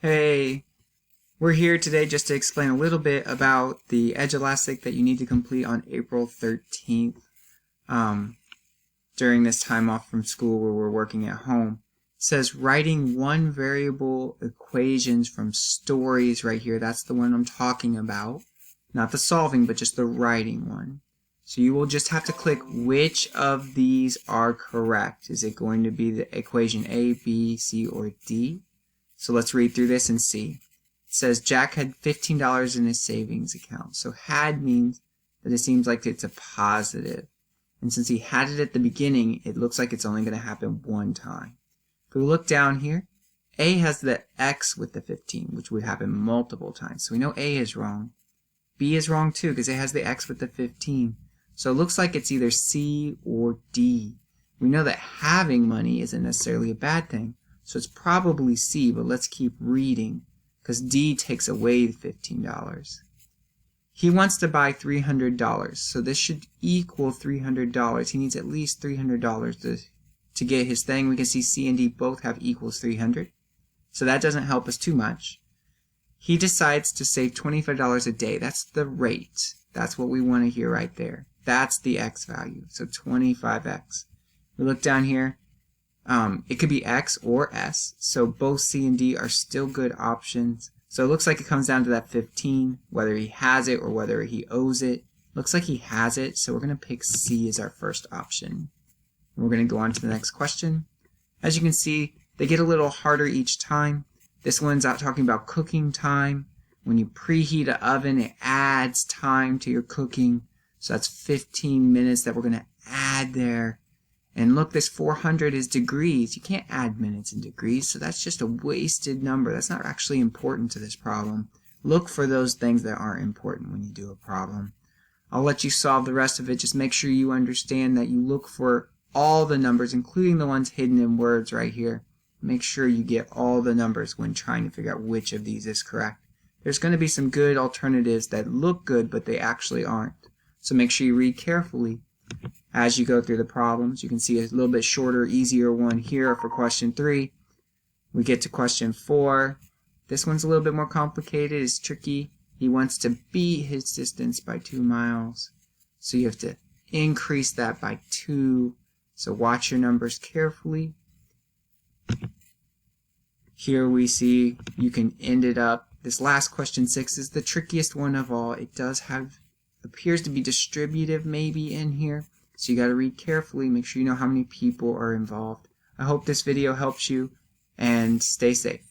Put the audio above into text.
Hey, we're here today just to explain a little bit about the Edulastic that you need to complete on April 13th during this time off from school where we're working at home. It says writing one variable equations from stories right here. That's the one I'm talking about. Not the solving, but just the writing one. So you will just have to click which of these are correct. Is it going to be the equation A, B, C, or D? So let's read through this and see. It says Jack had $15 in his savings account. So had means that it seems like it's a positive. And since he had it at the beginning, it looks like it's only going to happen one time. If we look down here, A has the X with the 15, which would happen multiple times. So we know A is wrong. B is wrong too because it has the X with the 15. So it looks like it's either C or D. We know that having money isn't necessarily a bad thing. So it's probably C, but let's keep reading because D takes away the $15. He wants to buy $300, so this should equal $300. He needs at least $300 to get his thing. We can see C and D both have equals 300, so that doesn't help us too much. He decides to save $25 a day. That's the rate. That's what we want to hear right there. That's the X value, so 25X. We look down here. It could be X or S, so both C and D are still good options. So it looks like it comes down to that 15, whether he has it or whether he owes it. Looks like he has it, so we're going to pick C as our first option. And we're going to go on to the next question. As you can see, they get a little harder each time. This one's out talking about cooking time. When you preheat an oven, it adds time to your cooking. So that's 15 minutes that we're going to add there. And look, this 400 is degrees. You can't add minutes in degrees, so that's just a wasted number. That's not actually important to this problem. Look for those things that aren't important when you do a problem. I'll let you solve the rest of it. Just make sure you understand that you look for all the numbers, including the ones hidden in words right here. Make sure you get all the numbers when trying to figure out which of these is correct. There's going to be some good alternatives that look good, but they actually aren't. So make sure you read carefully as you go through the problems. You can see a little bit shorter, easier one here for question 3. We get to question 4. This one's a little bit more complicated. It's tricky. He wants to beat his distance by 2 miles. So you have to increase that by 2. So watch your numbers carefully. Here we see you can end it up. This last question 6 is the trickiest one of all. It appears to be distributive maybe in here. So you got to read carefully, make sure you know how many people are involved. I hope this video helps you, and stay safe.